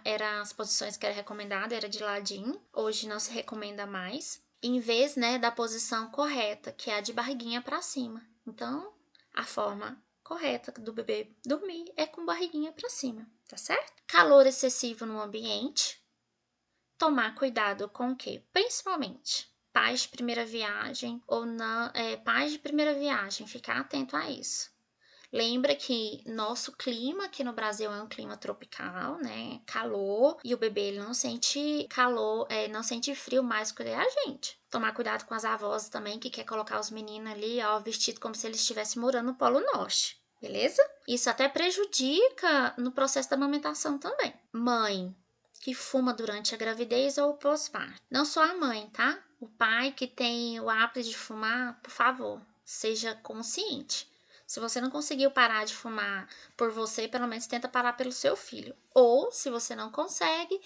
era as posições que era recomendada, era de ladinho. Hoje não se recomenda mais. Em vez, né, da posição correta, que é a de barriguinha para cima. Então, a forma correta do bebê dormir é com barriguinha para cima, tá certo? Calor excessivo no ambiente. Tomar cuidado com o quê? Principalmente pais de primeira viagem ou não, pais de primeira viagem, ficar atento a isso. Lembra que nosso clima aqui no Brasil é um clima tropical, né? Calor, e o bebê ele não sente calor, não sente frio mais que a gente. Tomar cuidado com as avós também, que quer colocar os meninos ali, ó, vestido como se eles estivessem morando no Polo Norte, beleza? Isso até prejudica no processo da amamentação também. Mãe que fuma durante a gravidez ou o pós-parto. Não só a mãe, tá? O pai que tem o hábito de fumar, por favor, seja consciente. Se você não conseguiu parar de fumar por você, pelo menos tenta parar pelo seu filho. Ou, se você não consegue,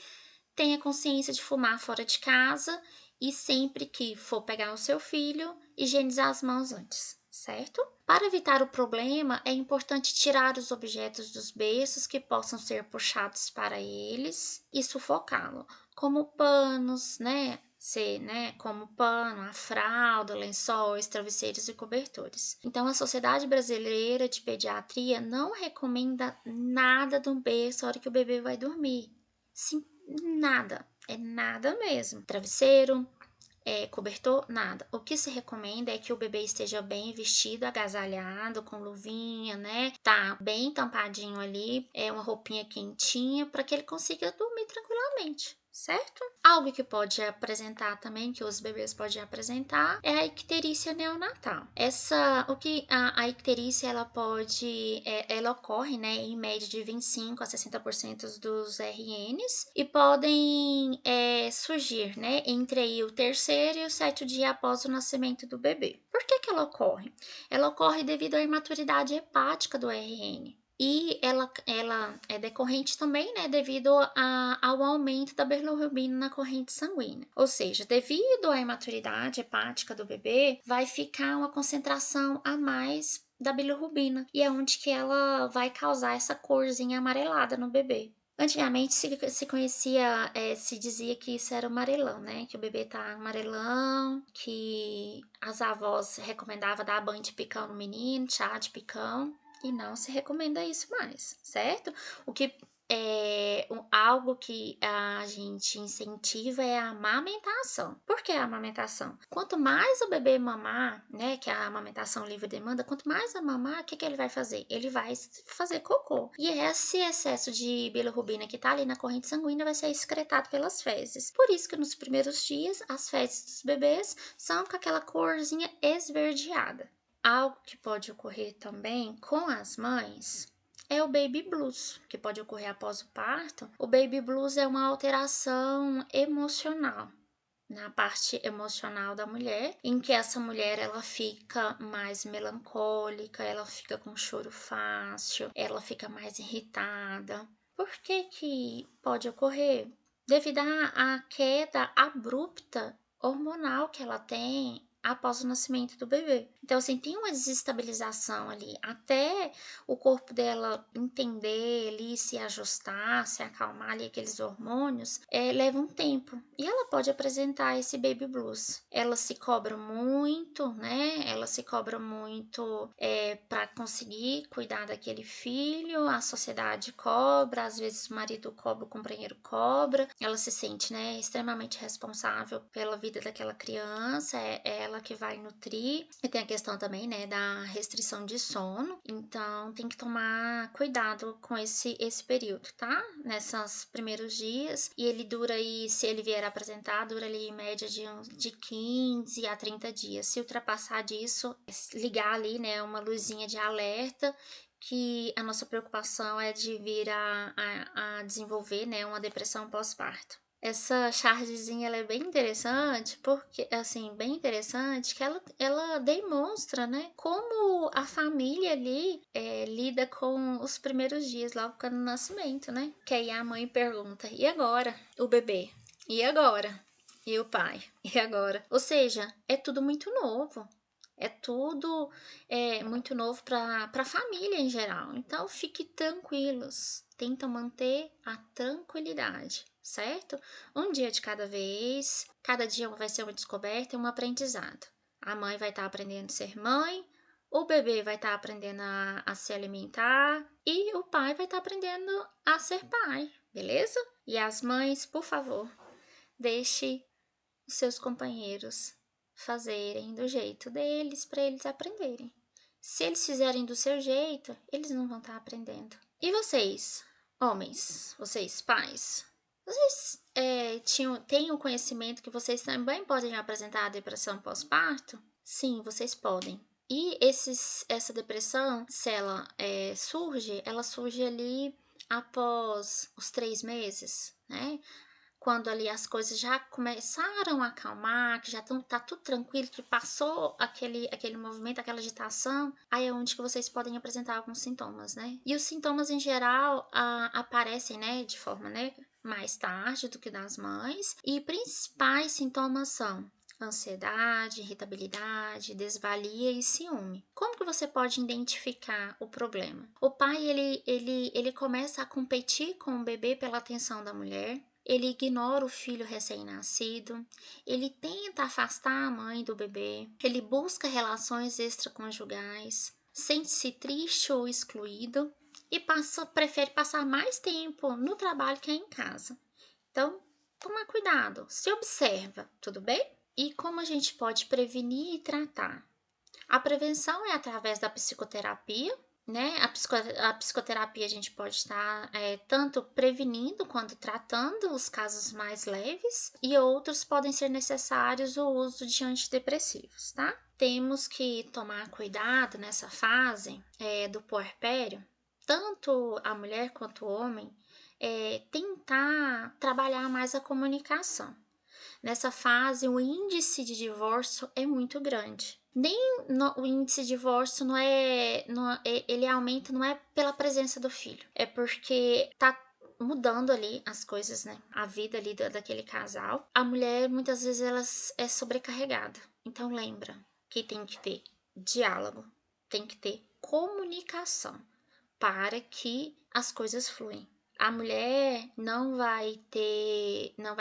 tenha consciência de fumar fora de casa e sempre que for pegar o seu filho, higienizar as mãos antes, certo? Para evitar o problema, é importante tirar os objetos dos berços que possam ser puxados para eles e sufocá-lo, como panos, né? Como pano, a fralda, lençóis, travesseiros e cobertores. Então, a Sociedade Brasileira de Pediatria não recomenda nada do berço na hora que o bebê vai dormir. Sim, nada. É nada mesmo. Travesseiro, cobertor, nada. O que se recomenda é que o bebê esteja bem vestido, agasalhado, com luvinha, né? Tá bem tampadinho ali, uma roupinha quentinha para que ele consiga dormir tranquilamente. Certo? Algo que pode apresentar também, que os bebês podem apresentar, é a icterícia neonatal. A icterícia, ela ocorre, né, em média de 25 a 60% dos RNs e podem surgir, né, entre aí o terceiro e o 7º dia após o nascimento do bebê. Por que ela ocorre? Ela ocorre devido à imaturidade hepática do RN. E ela é decorrente também, né, devido ao aumento da bilirrubina na corrente sanguínea. Ou seja, devido à imaturidade hepática do bebê, vai ficar uma concentração a mais da bilirrubina. E é onde que ela vai causar essa corzinha amarelada no bebê. Antigamente se conhecia, se dizia que isso era amarelão, né? Que o bebê tá amarelão, que as avós recomendavam dar banho de picão no menino, chá de picão. E não se recomenda isso mais, certo? O que algo que a gente incentiva é a amamentação. Por que a amamentação? Quanto mais o bebê mamar, né, que é a amamentação livre demanda, quanto mais a mamar, o que ele vai fazer? Ele vai fazer cocô. E esse excesso de bilirrubina que tá ali na corrente sanguínea vai ser excretado pelas fezes. Por isso que nos primeiros dias, as fezes dos bebês são com aquela corzinha esverdeada. Algo que pode ocorrer também com as mães é o baby blues, que pode ocorrer após o parto. O baby blues é uma alteração emocional na parte emocional da mulher, em que essa mulher ela fica mais melancólica, ela fica com choro fácil, ela fica mais irritada. Por que que pode ocorrer? Devido à queda abrupta hormonal que ela tem após o nascimento do bebê. Então, assim, tem uma desestabilização ali, até o corpo dela entender ali, se ajustar, se acalmar ali aqueles hormônios, leva um tempo. E ela pode apresentar esse baby blues. Ela se cobra muito, né? Ela se cobra muito para conseguir cuidar daquele filho, a sociedade cobra, às vezes o marido cobra, o companheiro cobra. Ela se sente, né, extremamente responsável pela vida daquela criança, é ela que vai nutrir. E tem a questão também, né, da restrição de sono. Então, tem que tomar cuidado com esse período, tá? Nesses primeiros dias. E ele dura aí, se ele vier apresentar, dura ali em média de 15 a 30 dias. Se ultrapassar disso, ligar ali, né, uma luzinha de alerta, que a nossa preocupação é de vir a desenvolver, né, uma depressão pós-parto. Essa chargezinha ela é bem interessante, porque, assim, bem interessante, que ela demonstra, né, como a família ali lida com os primeiros dias, logo no nascimento, né? Que aí a mãe pergunta, e agora? O bebê? E agora? E o pai? E agora? Ou seja, é tudo muito novo. É tudo muito novo para a família em geral. Então, fique tranquilos. Tenta manter a tranquilidade, certo? Um dia de cada vez. Cada dia vai ser uma descoberta e um aprendizado. A mãe vai estar aprendendo a ser mãe. O bebê vai estar aprendendo a se alimentar. E o pai vai estar aprendendo a ser pai, beleza? E as mães, por favor, deixe os seus companheiros fazerem do jeito deles para eles aprenderem. Se eles fizerem do seu jeito, eles não vão estar aprendendo. E vocês, homens, vocês pais, vocês têm o conhecimento que vocês também podem apresentar a depressão pós-parto? Sim, vocês podem. E essa depressão, se ela ela surge ali após os 3 meses, né? Quando ali as coisas já começaram a acalmar, que já tá tudo tranquilo, que passou aquele movimento, aquela agitação, aí é onde que vocês podem apresentar alguns sintomas, né? E os sintomas em geral aparecem, né, de forma, né, mais tarde do que das mães, e principais sintomas são ansiedade, irritabilidade, desvalia e ciúme. Como que você pode identificar o problema? O pai, ele começa a competir com o bebê pela atenção da mulher, ele ignora o filho recém-nascido, ele tenta afastar a mãe do bebê, ele busca relações extraconjugais, sente-se triste ou excluído e prefere passar mais tempo no trabalho que em casa. Então, toma cuidado, se observa, tudo bem? E como a gente pode prevenir e tratar? A prevenção é através da psicoterapia, né? A psicoterapia a gente pode estar tanto prevenindo quanto tratando os casos mais leves, e outros podem ser necessários o uso de antidepressivos, tá? Temos que tomar cuidado nessa fase do puerpério, tanto a mulher quanto o homem, tentar trabalhar mais a comunicação. Nessa fase, o índice de divórcio é muito grande. O índice de divórcio ele aumenta não é pela presença do filho, é porque tá mudando ali as coisas, né? A vida ali daquele casal. A mulher, muitas vezes, ela é sobrecarregada. Então, lembra que tem que ter diálogo, tem que ter comunicação para que as coisas fluem. A mulher não vai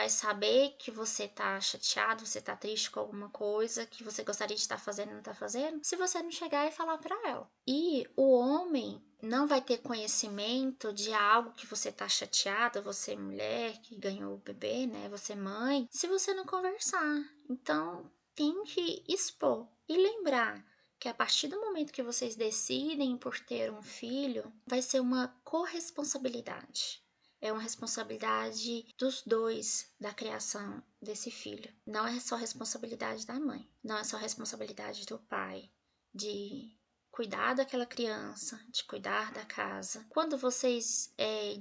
saber que você tá chateado, você tá triste com alguma coisa, que você gostaria de estar fazendo e não tá fazendo, se você não chegar e falar para ela. E o homem não vai ter conhecimento de algo que você tá chateada, você mulher que ganhou o bebê, né, você mãe, se você não conversar. Então, tem que expor e lembrar que a partir do momento que vocês decidem por ter um filho, vai ser uma corresponsabilidade. É uma responsabilidade dos dois da criação desse filho. Não é só responsabilidade da mãe, não é só responsabilidade do pai de cuidar daquela criança, de cuidar da casa. Quando vocês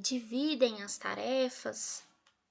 dividem as tarefas,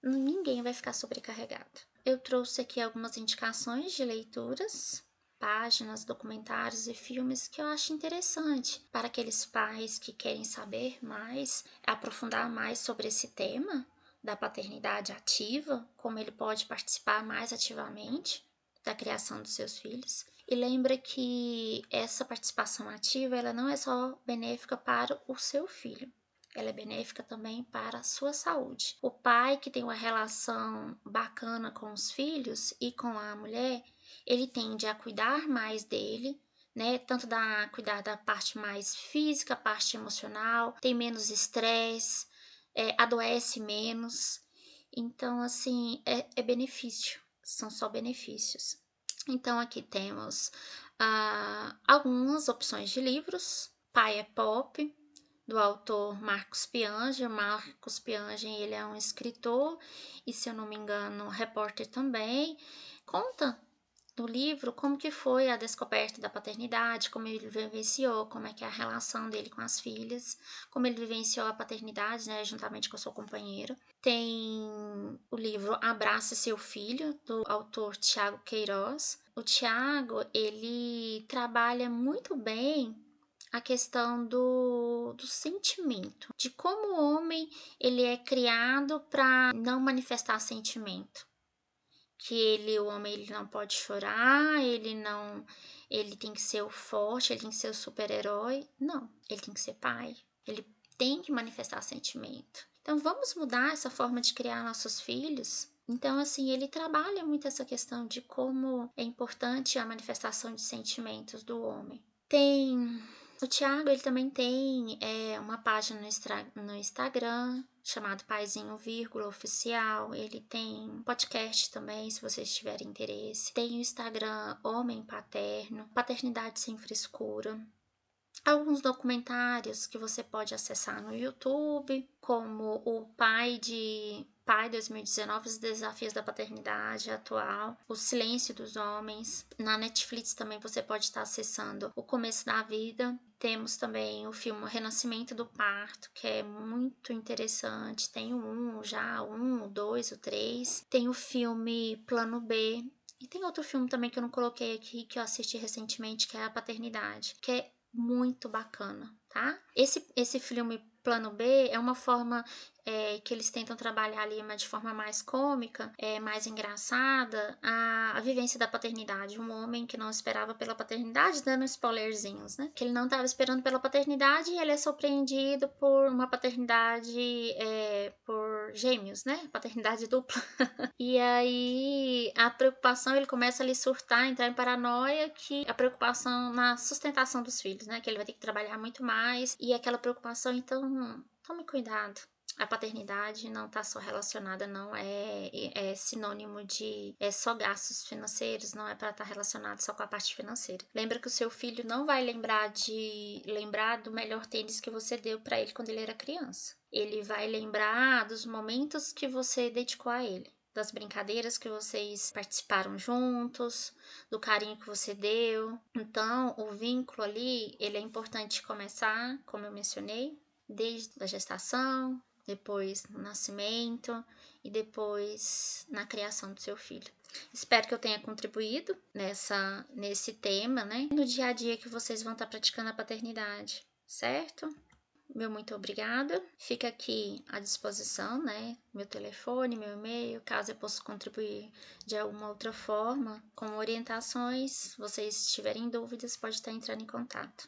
ninguém vai ficar sobrecarregado. Eu trouxe aqui algumas indicações de leituras, páginas, documentários e filmes que eu acho interessante para aqueles pais que querem saber mais, aprofundar mais sobre esse tema da paternidade ativa, como ele pode participar mais ativamente da criação dos seus filhos. E lembra que essa participação ativa, ela não é só benéfica para o seu filho, ela é benéfica também para a sua saúde. O pai que tem uma relação bacana com os filhos e com a mulher, ele tende a cuidar mais dele, né? Tanto cuidar da parte mais física, a parte emocional, tem menos estresse, adoece menos. Então, assim, é benefício, são só benefícios. Então, aqui temos algumas opções de livros. Pai é Pop, do autor Marcos Piangi. O Marcos Piangi, ele é um escritor e, se eu não me engano, repórter também. Conta no livro como que foi a descoberta da paternidade, como ele vivenciou, como é que é a relação dele com as filhas, como ele vivenciou a paternidade, né, juntamente com o seu companheiro. Tem o livro Abrace Seu Filho, do autor Tiago Queiroz. O Tiago, ele trabalha muito bem a questão do sentimento, de como o homem ele é criado para não manifestar sentimento, que o homem ele não pode chorar, ele tem que ser o forte, ele tem que ser o super-herói. Não, ele tem que ser pai, ele tem que manifestar sentimento. Então vamos mudar essa forma de criar nossos filhos. Então, assim, ele trabalha muito essa questão de como é importante a manifestação de sentimentos do homem. O Thiago, ele também tem uma página no Instagram chamado Paizinho Vírgula Oficial. Ele tem um podcast também, se vocês tiverem interesse. Tem o Instagram Homem Paterno, Paternidade Sem Frescura. Alguns documentários que você pode acessar no YouTube, como o Pai 2019, Os Desafios da Paternidade Atual, O Silêncio dos Homens. Na Netflix também você pode estar acessando O Começo da Vida. Temos também o filme O Renascimento do Parto, que é muito interessante. Tem o 2, o 3. Tem o filme Plano B. E tem outro filme também que eu não coloquei aqui, que eu assisti recentemente, que é A Paternidade, que é muito bacana, tá? Esse filme Plano B é uma forma que eles tentam trabalhar ali, mas de forma mais cômica, mais engraçada, a vivência da paternidade. Um homem que não esperava pela paternidade, dando spoilerzinhos, né? Que ele não estava esperando pela paternidade e ele é surpreendido por uma paternidade por gêmeos, né? Paternidade dupla. E aí a preocupação, ele começa a surtar, entrar em paranoia, que a preocupação na sustentação dos filhos, né? Que ele vai ter que trabalhar muito mais. E aquela preocupação, então, tome cuidado. A paternidade não está só relacionada, não é sinônimo de só gastos financeiros, não é para estar relacionado só com a parte financeira. Lembra que o seu filho não vai lembrar do melhor tênis que você deu para ele quando ele era criança. Ele vai lembrar dos momentos que você dedicou a ele, das brincadeiras que vocês participaram juntos, do carinho que você deu. Então, o vínculo ali, ele é importante começar, como eu mencionei, desde a gestação, depois no nascimento e depois na criação do seu filho. Espero que eu tenha contribuído nesse tema, né? No dia a dia que vocês vão estar praticando a paternidade, certo? Meu muito obrigada. Fica aqui à disposição, né? Meu telefone, meu e-mail, caso eu possa contribuir de alguma outra forma com orientações. Se vocês tiverem dúvidas, pode estar entrando em contato.